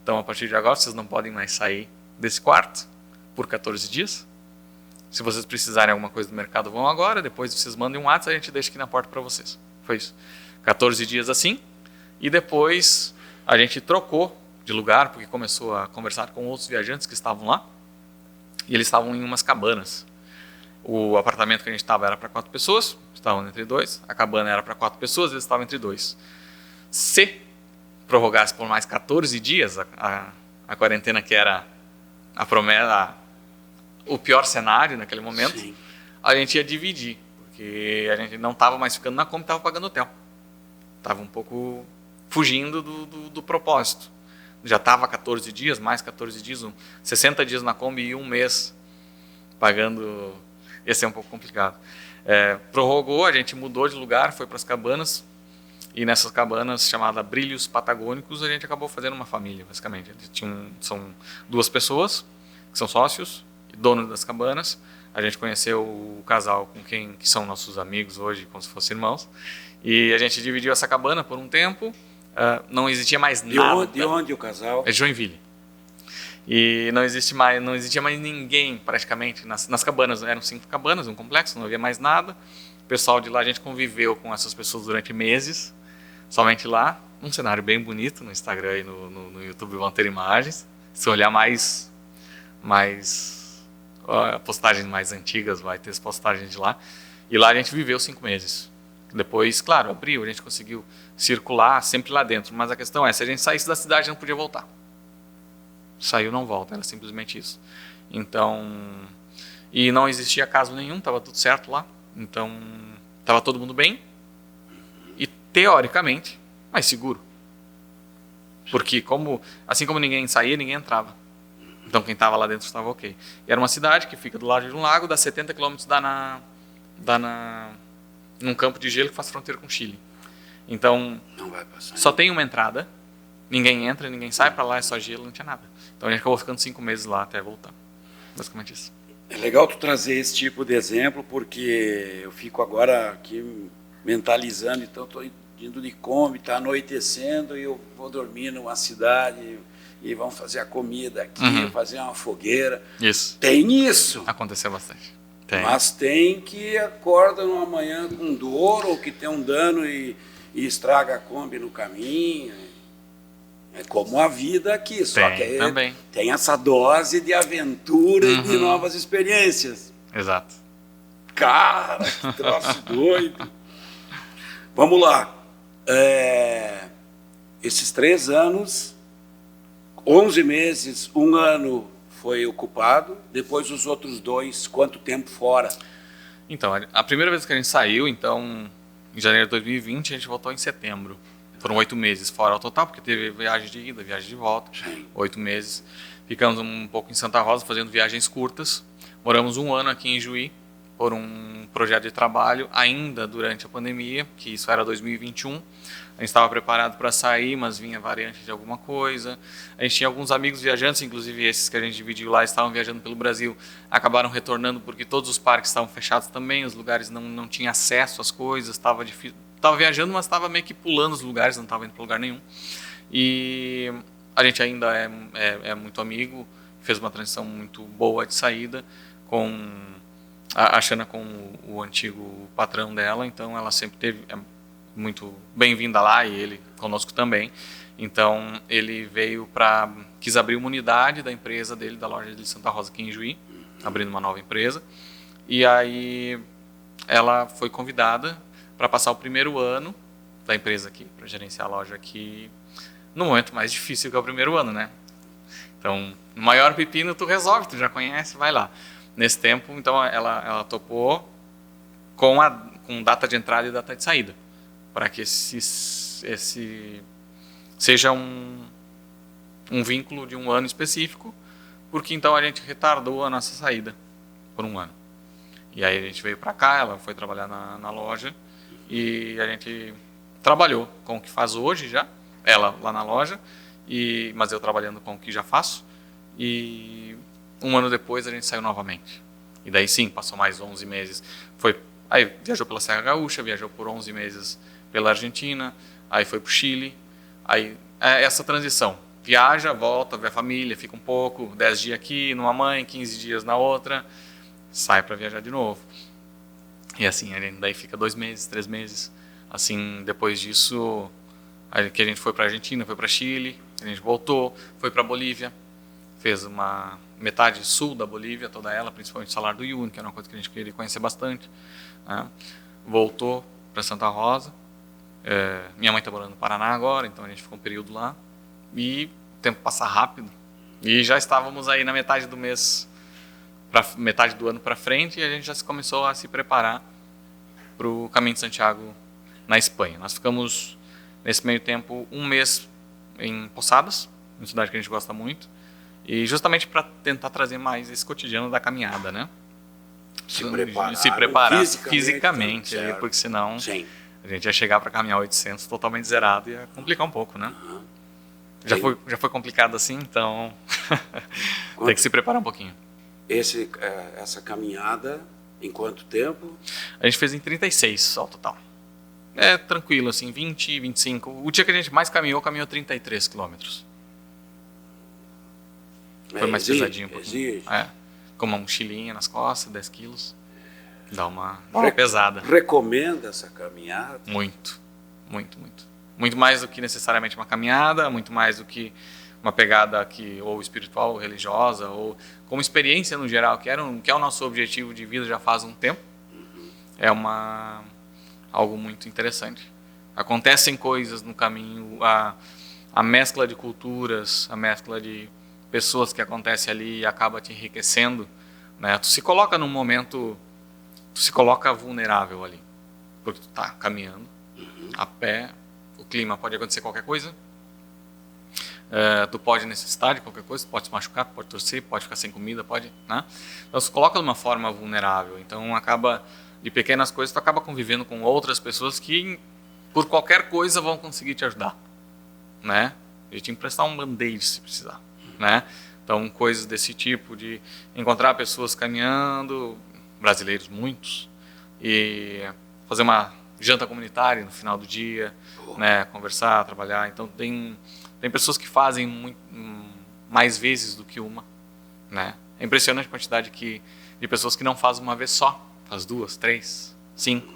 Então, a partir de agora, vocês não podem mais sair desse quarto por 14 dias. Se vocês precisarem de alguma coisa do mercado, vão agora, depois vocês mandem um WhatsApp, a gente deixa aqui na porta para vocês. Foi isso. 14 dias assim, e depois a gente trocou de lugar, porque começou a conversar com outros viajantes que estavam lá, e eles estavam em umas cabanas. O apartamento que a gente estava era para 4 pessoas, estavam entre 2, a cabana era para 4 pessoas, eles estavam entre 2. Se prorrogasse por mais 14 dias a quarentena, que era a promessa, o pior cenário naquele momento, sim, a gente ia dividir, porque a gente não estava mais ficando na Kombi, estava pagando hotel. Estava um pouco fugindo do propósito. Já estava 14 dias, mais 14 dias, 60 dias na Kombi e 1 mês pagando, ia ser um pouco complicado. Prorrogou, a gente mudou de lugar, foi para as cabanas, e nessas cabanas, chamada Brilhos Patagônicos, a gente acabou fazendo uma família, basicamente. São 2 pessoas, que são sócios e donos das cabanas. A gente conheceu o casal que são nossos amigos hoje, como se fossem irmãos. E a gente dividiu essa cabana por um tempo. Não existia mais nada. De onde o casal? É de Joinville. E não existia mais ninguém praticamente nas cabanas. Eram 5 cabanas, um complexo, não havia mais nada. O pessoal de lá, a gente conviveu com essas pessoas durante meses, somente lá. Um cenário bem bonito, no Instagram e no YouTube vão ter imagens. Se olhar mais postagens mais antigas, vai ter as postagens de lá. E lá a gente viveu 5 meses. Depois, claro, abriu, a gente conseguiu circular sempre lá dentro. Mas a questão é, se a gente saísse da cidade, não podia voltar. Saiu, não volta, era simplesmente isso. Então, e não existia caso nenhum, estava tudo certo lá. Então, estava todo mundo bem. E, teoricamente, mais seguro. Porque, assim como ninguém saía, ninguém entrava. Então, quem estava lá dentro estava ok. E era uma cidade que fica do lado de um lago, dá 70 km, num campo de gelo que faz fronteira com o Chile. Então, não vai passar, só tem uma entrada, ninguém entra, ninguém sai, para lá é só gelo, não tinha nada. Então a gente acabou ficando 5 meses lá até voltar. Basicamente isso. É legal tu trazer esse tipo de exemplo, porque eu fico agora aqui mentalizando, então estou indo de Kombi, está anoitecendo e eu vou dormir numa cidade e vamos fazer a comida aqui, fazer uma fogueira. Isso. Tem isso. Aconteceu bastante. Tem. Mas tem que acorda numa manhã com dor ou que tem um dano e estraga a Kombi no caminho. É como a vida aqui, só que também tem essa dose de aventura e de novas experiências. Exato. Cara, que troço doido. Vamos lá. Esses 3 anos, 11 meses, 1 ano foi ocupado, depois os outros 2, quanto tempo fora? Então, a primeira vez que a gente saiu, então, em janeiro de 2020, a gente voltou em setembro. Foram 8 meses fora ao total, porque teve viagem de ida, viagem de volta. Sim. 8 meses. Ficamos um pouco em Santa Rosa, fazendo viagens curtas. Moramos 1 ano aqui em Juí, por um projeto de trabalho, ainda durante a pandemia, que isso era 2021. A gente estava preparado para sair, mas vinha variante de alguma coisa. A gente tinha alguns amigos viajantes, inclusive esses que a gente dividiu lá, estavam viajando pelo Brasil, acabaram retornando porque todos os parques estavam fechados também, os lugares não tinham acesso às coisas, estava difícil. Estava viajando, mas estava meio que pulando os lugares, não estava indo para lugar nenhum. E a gente ainda é muito amigo, fez uma transição muito boa de saída, com a Xana com o antigo patrão dela, então ela sempre teve muito bem-vinda lá e ele conosco também. Então ele quis abrir uma unidade da empresa dele, da loja de Santa Rosa aqui em Juí, abrindo uma nova empresa. E aí ela foi convidada para passar o primeiro ano da empresa aqui, para gerenciar a loja aqui, no momento mais difícil que é o primeiro ano, né? Então, o maior pepino tu resolve, tu já conhece, vai lá. Nesse tempo, então, ela topou com data de entrada e data de saída, para que esse seja um vínculo de 1 ano específico, porque então a gente retardou a nossa saída por 1 ano. E aí a gente veio para cá, ela foi trabalhar na loja, e a gente trabalhou com o que faz hoje já, ela lá na loja, mas eu trabalhando com o que já faço, e 1 ano depois a gente saiu novamente. E daí sim, passou mais 11 meses. Aí viajou pela Serra Gaúcha, viajou por 11 meses pela Argentina, aí foi para o Chile, aí essa transição. Viaja, volta, vê a família, fica um pouco, 10 dias aqui, numa mãe, 15 dias na outra, sai para viajar de novo. E assim, daí fica 2 meses, 3 meses. Assim, depois disso, que a gente foi para a Argentina, foi para Chile, a gente voltou, foi para Bolívia, fez uma metade sul da Bolívia, toda ela, principalmente o Salar do Uyuni, que era uma coisa que a gente queria conhecer bastante, né? Voltou para Santa Rosa. Minha mãe está morando no Paraná agora, então a gente ficou um período lá. E o tempo passa rápido. E já estávamos aí na metade do mês, metade do ano para frente, e a gente já começou a se preparar para o Caminho de Santiago na Espanha. Nós ficamos, nesse meio tempo, 1 mês em Posadas, uma cidade que a gente gosta muito, e justamente para tentar trazer mais esse cotidiano da caminhada, né? Se preparar fisicamente porque senão Sim. a gente ia chegar para caminhar 800 totalmente zerado e ia complicar um pouco, né? Já foi complicado assim, então tem que se preparar um pouquinho. Essa caminhada, em quanto tempo? A gente fez em 36 ao total. É tranquilo, assim, 20, 25. O dia que a gente mais caminhou 33 quilômetros. Foi mais pesadinho um pouquinho. Com uma mochilinha nas costas, 10 quilos. Dá uma pesada. Recomenda essa caminhada? Muito, muito, muito. Muito mais do que necessariamente uma caminhada, muito mais do que uma pegada ou espiritual, ou religiosa, ou como experiência no geral, que é o nosso objetivo de vida já faz um tempo. É algo muito interessante. Acontecem coisas no caminho, a mescla de culturas, a mescla de pessoas que acontece ali e acaba te enriquecendo, né? Tu se coloca num momento, tu se coloca vulnerável ali, porque tu tá caminhando a pé, o clima pode acontecer qualquer coisa, tu pode necessitar de qualquer coisa, pode se machucar, pode torcer, pode ficar sem comida, pode, né? Então se coloca de uma forma vulnerável, então acaba, de pequenas coisas, tu acaba convivendo com outras pessoas que por qualquer coisa vão conseguir te ajudar, né? E te emprestar um band-aid se precisar, né? Então coisas desse tipo, de encontrar pessoas caminhando, brasileiros muitos, e fazer uma janta comunitária no final do dia, né? Conversar, trabalhar. Então tem pessoas que fazem mais vezes do que uma, né? É impressionante a quantidade de pessoas que não fazem uma vez só, faz 2, 3, 5,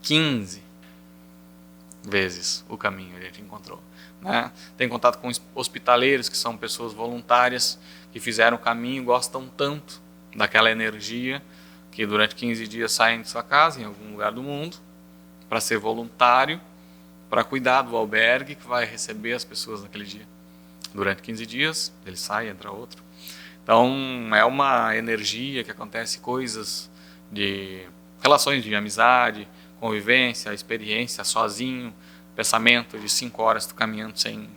15 vezes o caminho a gente encontrou, né? Tem contato com hospitaleiros, que são pessoas voluntárias que fizeram o caminho e gostam tanto daquela energia que durante 15 dias saem de sua casa em algum lugar do mundo para ser voluntário, para cuidar do albergue que vai receber as pessoas naquele dia. Durante 15 dias, ele sai, entra outro. Então, é uma energia que acontece, coisas de relações de amizade, convivência, experiência, sozinho, pensamento de 5 horas tu caminhando sem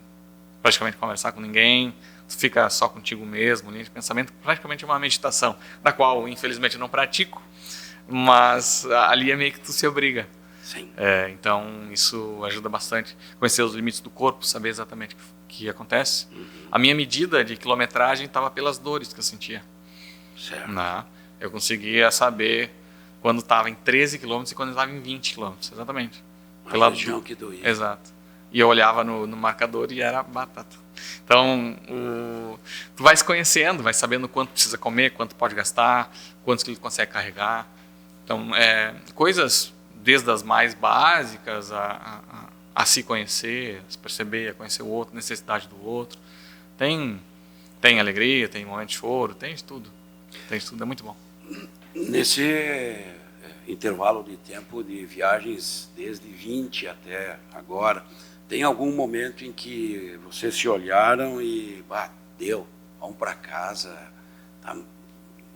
praticamente conversar com ninguém, tu fica só contigo mesmo, linha de pensamento, praticamente uma meditação, da qual, infelizmente, eu não pratico, mas ali é meio que tu se obriga. Sim. Então, isso ajuda bastante. Conhecer os limites do corpo, saber exatamente o que acontece. A minha medida de quilometragem estava pelas dores que eu sentia. Certo. Né? Eu conseguia saber quando estava em 13 km e quando estava em 20 km, exatamente. Pela região que doía. Exato. E eu olhava no marcador e era batata. Então, tu vai se conhecendo, vai sabendo quanto precisa comer, quanto pode gastar, quantos que ele consegue carregar. Então, coisas desde as mais básicas a se conhecer, a se perceber, a conhecer o outro, necessidade do outro. Tem alegria, tem momento de choro, tem de tudo. Tem de tudo, é muito bom. Nesse intervalo de tempo de viagens, desde 20 até agora, tem algum momento em que vocês se olharam e, deu, vamos para casa, tá?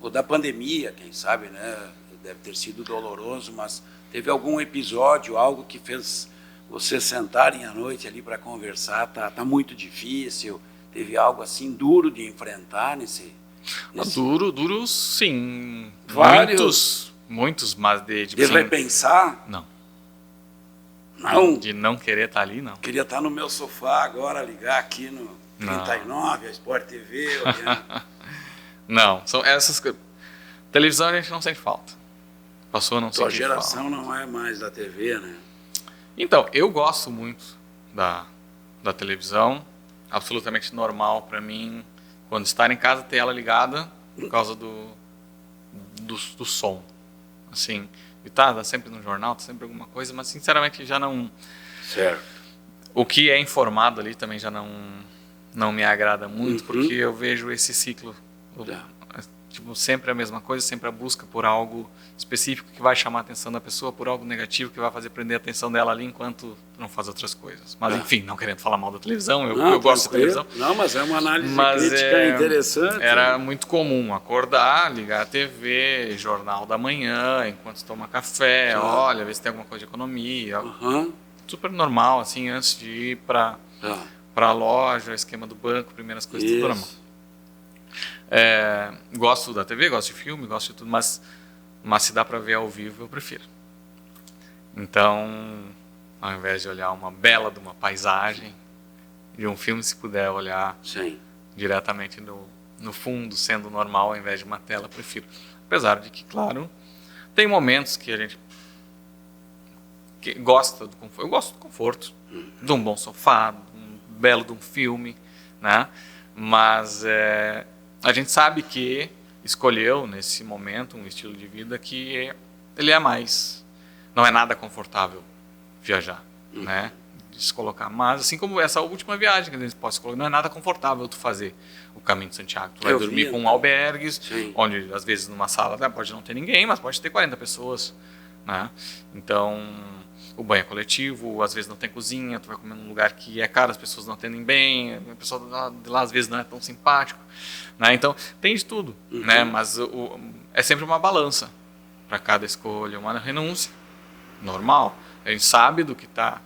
O da pandemia, quem sabe, né? Deve ter sido doloroso, mas teve algum episódio, algo que fez vocês sentarem à noite ali para conversar, tá muito difícil, teve algo assim duro de enfrentar nesse... Duro, sim. Vários. Muitos, mas de repensar? Não. Não? De não querer estar ali, não. Queria estar no meu sofá agora, ligar aqui no 39, a Sport TV, olhando. Não, são essas coisas. Televisão a gente não sente falta. Passou a não sentir falta. Tua geração não é mais da TV, né? Então, eu gosto muito da televisão. Absolutamente normal para mim, quando estar em casa, ter ela ligada por causa do som. Assim, e tá sempre no jornal, tá sempre alguma coisa, mas sinceramente já não... Certo. O que é informado ali também já não me agrada muito, porque eu vejo esse ciclo, tipo, sempre a mesma coisa, sempre a busca por algo específico que vai chamar a atenção da pessoa, por algo negativo que vai fazer prender a atenção dela ali enquanto não faz outras coisas. Mas enfim, não querendo falar mal da televisão, eu gosto de televisão. Não, mas é uma análise crítica interessante. Era muito comum acordar, ligar a TV, jornal da manhã, enquanto toma café, olha, ver se tem alguma coisa de economia. Super normal, assim, antes de ir para a loja, esquema do banco, primeiras coisas, tudo normal. Gosto da TV, gosto de filme, gosto de tudo, mas se dá para ver ao vivo, eu prefiro. Então, ao invés de olhar uma bela de uma paisagem de um filme, se puder olhar Sim. diretamente no fundo, sendo normal, ao invés de uma tela, prefiro. Apesar de que, claro, tem momentos que a gente gosta do conforto. Eu gosto do conforto, de um bom sofá, de um belo de um filme, né? Mas a gente sabe que escolheu, nesse momento, um estilo de vida que ele é mais... Não é nada confortável viajar, né? De se colocar. Mas, assim como essa última viagem que a gente pode colocar, não é nada confortável tu fazer o caminho de Santiago. Tu vai dormir com albergues, sim, onde, às vezes, numa sala pode não ter ninguém, mas pode ter 40 pessoas, né? Então, o banho é coletivo, às vezes não tem cozinha, tu vai comer num lugar que é caro, as pessoas não atendem bem, a pessoa de lá às vezes não é tão simpático, né? Então tem de tudo, né? Mas é sempre uma balança para cada escolha, uma renúncia normal. A gente sabe do que está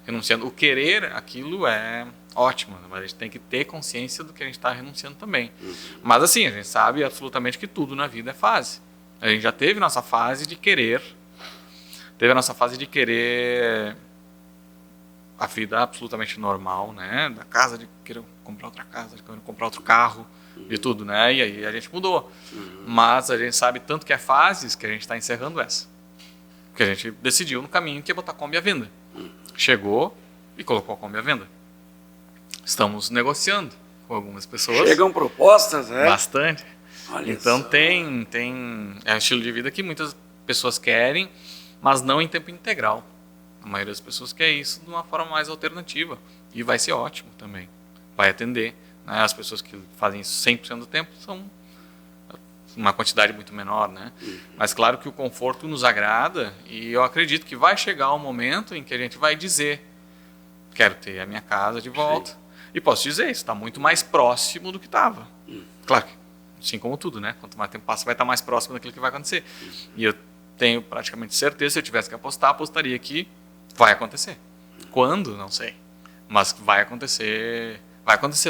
renunciando. O querer aquilo é ótimo, mas a gente tem que ter consciência do que a gente está renunciando também. Mas assim, a gente sabe absolutamente que tudo na vida é fase. A gente já teve nossa fase de querer a vida absolutamente normal, né? Da casa, de querer comprar outra casa, de querer comprar outro carro, de tudo, né? E aí a gente mudou. Mas a gente sabe tanto que é fases que a gente está encerrando essa. Porque a gente decidiu no caminho que ia botar a Kombi à venda. Chegou e colocou a Kombi à venda. Estamos negociando com algumas pessoas. Chegam propostas, né? Bastante. Olha então só. é um estilo de vida que muitas pessoas querem, mas não em tempo integral. A maioria das pessoas quer isso de uma forma mais alternativa. E vai ser ótimo também. Vai atender, né? As pessoas que fazem isso 100% do tempo são uma quantidade muito menor, né? Mas claro que o conforto nos agrada e eu acredito que vai chegar um momento em que a gente vai dizer: quero ter a minha casa de volta. Sim. E posso dizer, isso está muito mais próximo do que estava. Claro que, assim como tudo, né? Quanto mais tempo passa, vai estar mais próximo daquilo que vai acontecer. E eu tenho praticamente certeza, se eu tivesse que apostar, apostaria que vai acontecer. Quando? Não sei. Mas vai acontecer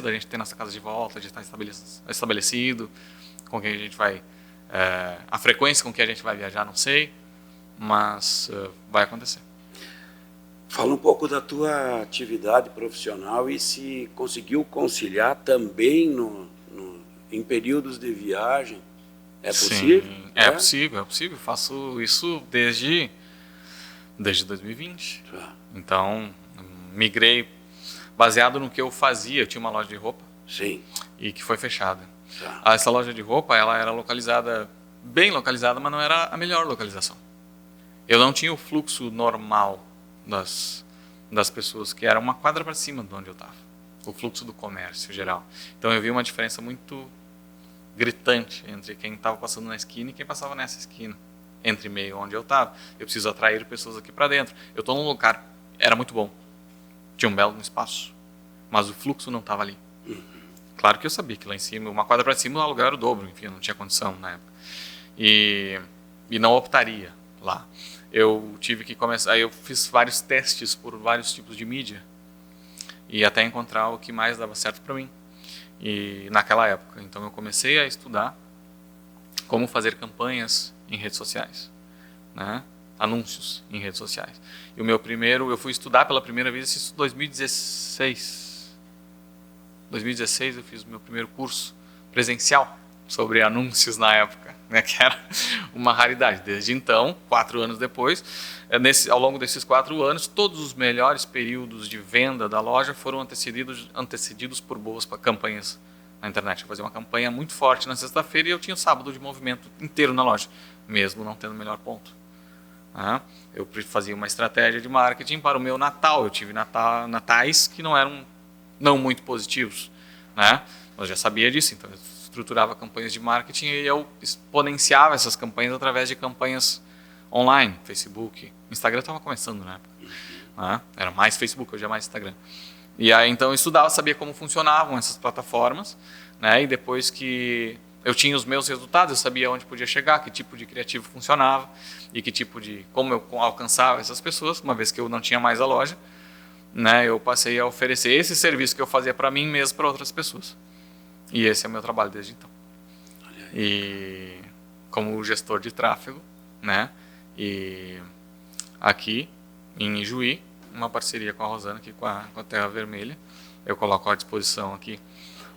da gente ter nossa casa de volta, de estar estabelecido, com quem a gente vai... a frequência com que a gente vai viajar, não sei, mas vai acontecer. Fala um pouco da tua atividade profissional e se conseguiu conciliar também em períodos de viagem. É possível? Sim, é possível. Faço isso desde 2020. Tá. Então, migrei baseado no que eu fazia. Eu tinha uma loja de roupa. Sim. E que foi fechada. Tá. Essa loja de roupa, ela era bem localizada, mas não era a melhor localização. Eu não tinha o fluxo normal das pessoas, que era uma quadra para cima de onde eu estava. O fluxo do comércio geral. Então eu vi uma diferença muito gritante entre quem estava passando na esquina e quem passava nessa esquina. Entre meio onde eu estava. Eu preciso atrair pessoas aqui para dentro. Eu estou num lugar, era muito bom. Tinha um belo espaço. Mas o fluxo não estava ali. Claro que eu sabia que lá em cima, uma quadra para cima, o aluguel era o dobro. Enfim, eu não tinha condição na época. E não optaria lá. Eu tive que começar, eu fiz vários testes por vários tipos de mídia e até encontrar o que mais dava certo para mim. E naquela época, então eu comecei a estudar como fazer campanhas em redes sociais, né? Anúncios em redes sociais. E eu fui estudar pela primeira vez em 2016. 2016 eu fiz o meu primeiro curso presencial sobre anúncios na época, né, que era uma raridade. Desde então, 4 anos depois, ao longo desses 4 anos, todos os melhores períodos de venda da loja foram antecedidos por boas campanhas na internet. Eu fazia uma campanha muito forte na sexta-feira e eu tinha o sábado de movimento inteiro na loja, mesmo não tendo o melhor ponto. Eu fazia uma estratégia de marketing para o meu Natal. Eu tive natais que não eram muito positivos, né? Eu já sabia disso, então eu estruturava campanhas de marketing e eu exponenciava essas campanhas através de campanhas online, Facebook. Instagram estava começando na época. Era mais Facebook, hoje é mais Instagram. E aí então eu estudava, sabia como funcionavam essas plataformas, né? E depois que eu tinha os meus resultados, eu sabia onde podia chegar, que tipo de criativo funcionava e como eu alcançava essas pessoas, uma vez que eu não tinha mais a loja, né? Eu passei a oferecer esse serviço que eu fazia para mim mesmo para outras pessoas. E esse é o meu trabalho desde então. E como gestor de tráfego, né? E aqui em Ijuí, uma parceria com a Rosana, aqui com a Terra Vermelha, eu coloco à disposição aqui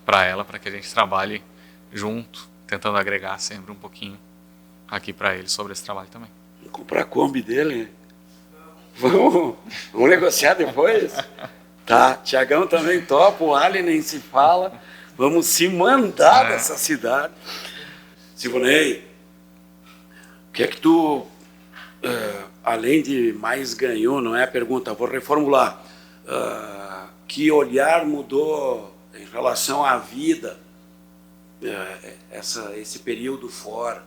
para ela, para que a gente trabalhe junto, tentando agregar sempre um pouquinho aqui para ele sobre esse trabalho também. Vamos comprar a Kombi dele? Vamos negociar depois? Tá, Tiagão também topa, o Ali nem se fala. Vamos se mandar dessa cidade. Silvonei, o que é que tu, além de mais ganhou, não é a pergunta, vou reformular. Que olhar mudou em relação à vida, esse período fora?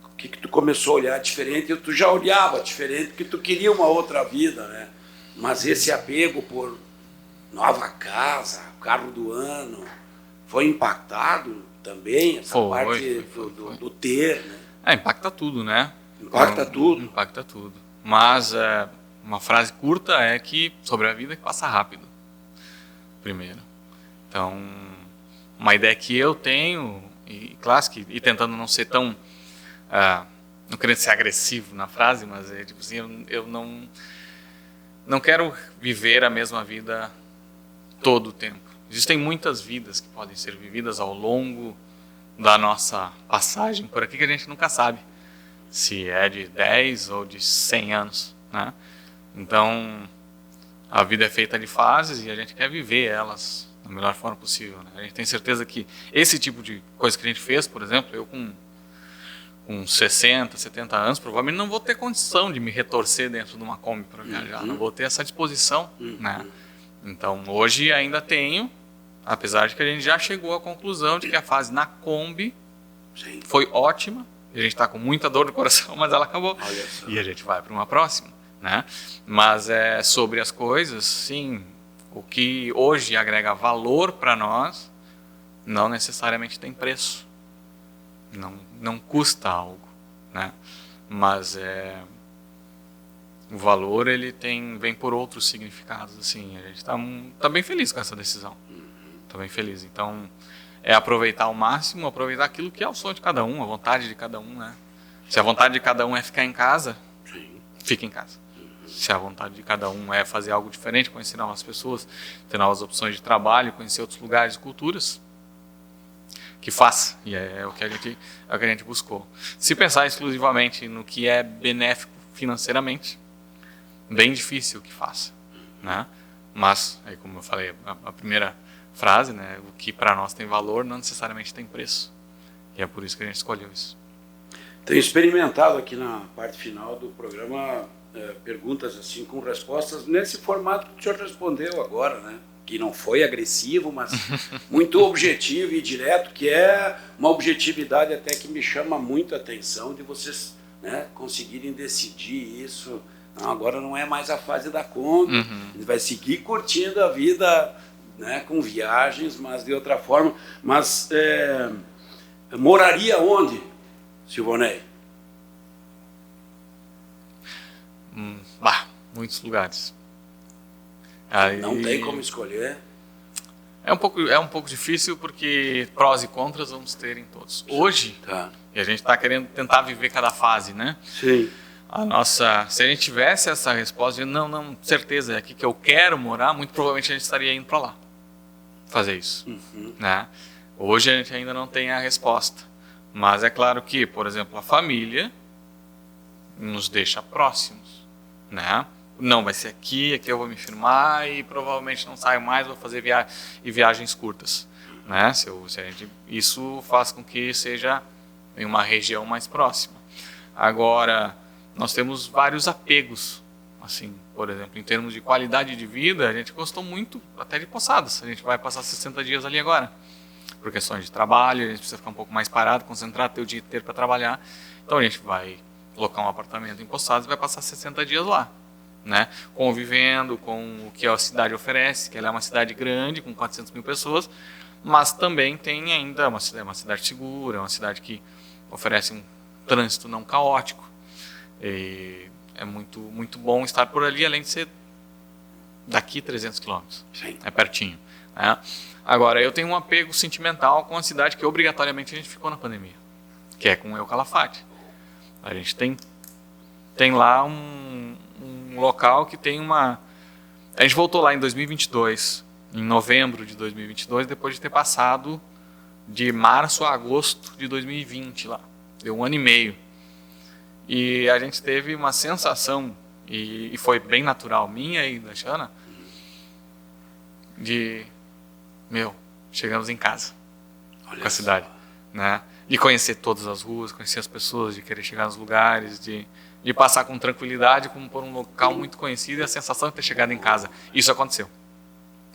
O que tu começou a olhar diferente? Tu já olhava diferente, porque tu queria uma outra vida, né? Mas esse apego por nova casa, carro do ano, foi impactado também, essa parte do ter, né? Impacta tudo, né? Impacta tudo. Impacta tudo. Mas uma frase curta é que sobre a vida que passa rápido, primeiro. Então, uma ideia que eu tenho, e clássica, e tentando não ser tão... não querendo ser agressivo na frase, mas é tipo assim, eu não quero viver a mesma vida todo o tempo. Existem muitas vidas que podem ser vividas ao longo da nossa passagem por aqui que a gente nunca sabe se é de 10 ou de 100 anos, né? Então, a vida é feita de fases e a gente quer viver elas da melhor forma possível, né? A gente tem certeza que esse tipo de coisa que a gente fez, por exemplo, eu com 60, 70 anos, provavelmente não vou ter condição de me retorcer dentro de uma Kombi para viajar, não vou ter essa disposição, né? Então, hoje ainda tenho, apesar de que a gente já chegou à conclusão de que a fase na Kombi foi ótima, a gente está com muita dor no coração, mas ela acabou, e a gente vai para uma próxima, né? Mas sobre as coisas, sim, o que hoje agrega valor para nós, não necessariamente tem preço. Não custa algo, né? Mas o valor ele vem por outros significados, assim. A gente tá bem feliz com essa decisão, tá bem feliz. Então aproveitar ao máximo, aproveitar aquilo que é o sonho de cada um, a vontade de cada um, né? Se a vontade de cada um é ficar em casa, fica em casa. Se a vontade de cada um é fazer algo diferente, conhecer novas pessoas, ter novas opções de trabalho, conhecer outros lugares e culturas, que faça, e é o que a gente buscou. Se pensar exclusivamente no que é benéfico financeiramente, bem difícil que faça, né? Mas, aí como eu falei, a primeira frase, né, o que para nós tem valor não necessariamente tem preço, e é por isso que a gente escolheu isso. Tenho experimentado aqui na parte final do programa perguntas assim com respostas nesse formato que o senhor respondeu agora, né? Que não foi agressivo, mas muito objetivo e direto, que é uma objetividade até que me chama muito a atenção de vocês, né, conseguirem decidir isso. Não, agora não é mais a fase da Kombi, a gente vai seguir curtindo a vida, né, com viagens, mas de outra forma. Mas moraria onde, Silvonei? Muitos lugares. Não tem como escolher. É um pouco difícil porque prós e contras vamos ter em todos. Hoje, e a gente está querendo tentar viver cada fase, né? Sim. Se a gente tivesse essa resposta de não, certeza, é aqui que eu quero morar, muito provavelmente a gente estaria indo para lá fazer isso, né? Hoje a gente ainda não tem a resposta, mas é claro que, por exemplo, a família nos deixa próximos, né? Não, vai ser aqui eu vou me firmar e provavelmente não saio mais, vou fazer viagens curtas, né? Isso faz com que seja em uma região mais próxima. Agora, nós temos vários apegos, assim, por exemplo, em termos de qualidade de vida, a gente gostou muito até de Poçadas. A gente vai passar 60 dias ali agora, por questões de trabalho, a gente precisa ficar um pouco mais parado, concentrar, ter o dia inteiro para trabalhar. Então a gente vai colocar um apartamento em Poçadas e vai passar 60 dias lá, né? Convivendo com o que a cidade oferece, que ela é uma cidade grande, com 400 mil pessoas, mas também tem ainda uma cidade segura, uma cidade que oferece um trânsito não caótico. E é muito, muito bom estar por ali, além de ser daqui 300 quilômetros. É pertinho, né? Agora, eu tenho um apego sentimental com a cidade que obrigatoriamente a gente ficou na pandemia, que é com El Calafate. A gente tem lá um local que tem uma... A gente voltou lá em 2022 em novembro de 2022, depois de ter passado de março a agosto de 2020 lá. Deu 1 ano e meio. E a gente teve uma sensação, e foi bem natural, minha e da Xana, de, chegamos em casa. Olha com a cidade, né? De conhecer todas as ruas, conhecer as pessoas, de querer chegar nos lugares, de passar com tranquilidade por um local muito conhecido e a sensação de ter chegado em casa. Isso aconteceu.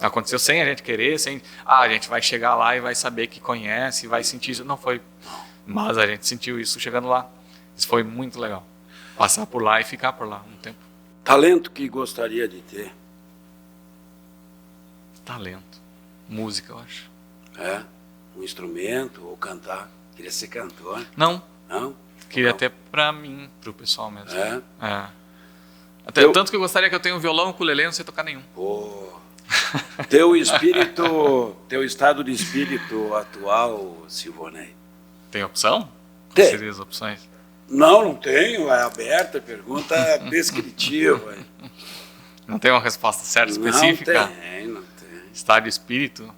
Aconteceu sem a gente querer, a gente vai chegar lá e vai saber que conhece, vai sentir isso. Não foi, mas a gente sentiu isso chegando lá. Isso foi muito legal. Passar por lá e ficar por lá um tempo. Talento que gostaria de ter? Talento. Música, eu acho. Um instrumento ou cantar? Queria ser cantor? Não. Não? Queria Não. até pra mim, pro pessoal mesmo. É? Até tanto que eu gostaria que eu tenha um violão, um ukulele, não sei tocar nenhum. Pô, teu estado de espírito atual, Silvonei? Tem opção? Tem. Quais seriam as opções? Não tenho, é aberta, pergunta descritiva. Não tem uma resposta certa, específica? Não tem. Estado de espírito?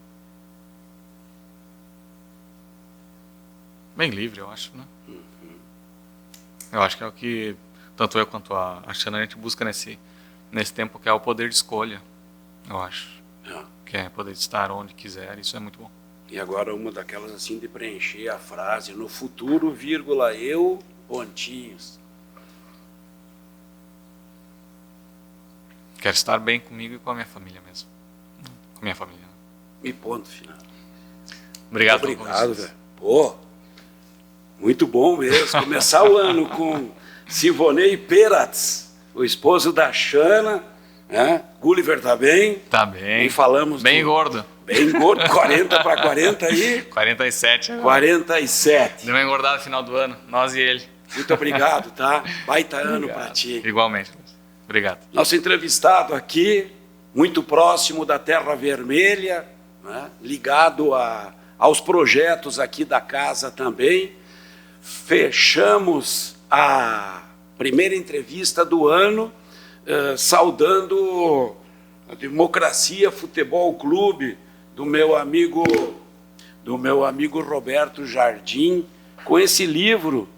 Bem livre, eu acho, né? Eu acho que é o que tanto eu quanto a Xana a gente busca nesse tempo, que é o poder de escolha, eu acho. Que é poder estar onde quiser, isso é muito bom. E agora uma daquelas assim de preencher a frase, no futuro, vírgula, eu, pontinhos. Quero estar bem comigo e com a minha família mesmo. Com a minha família. E ponto final. Obrigado, velho. Pô, muito bom mesmo. Começar o ano com Silvonei Peratz, o esposo da Xana, né? Gulliver tá bem? Tá bem. E falamos bem gordo. Bem gordo, 40 para 40 aí? 47 agora. 47. Deu uma engordada no final do ano, nós e ele. Muito obrigado, tá? Baita ano para ti. Igualmente. Obrigado. Nosso entrevistado aqui, muito próximo da Terra Vermelha, né? Ligado aos projetos aqui da casa também. Fechamos a primeira entrevista do ano, saudando a Democracia Futebol Clube, do meu amigo Roberto Jardim, com esse livro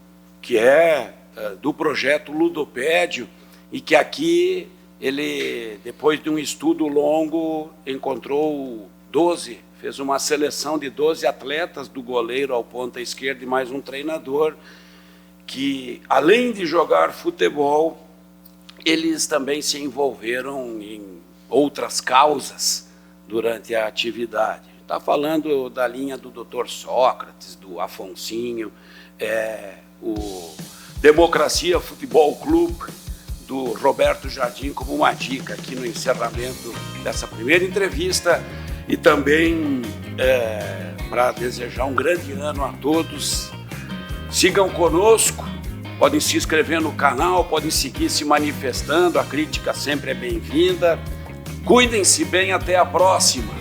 que é do projeto Ludopédio, e que aqui ele, depois de um estudo longo, encontrou 12, fez uma seleção de 12 atletas, do goleiro ao ponta esquerda e mais um treinador, que além de jogar futebol, eles também se envolveram em outras causas durante a atividade. Está falando da linha do Dr. Sócrates, do Afonsinho, o Democracia Futebol Clube, do Roberto Jardim, como uma dica aqui no encerramento dessa primeira entrevista, e também para desejar um grande ano a todos. Sigam conosco, podem se inscrever no canal, podem seguir se manifestando, a crítica sempre é bem-vinda. Cuidem-se bem, até a próxima.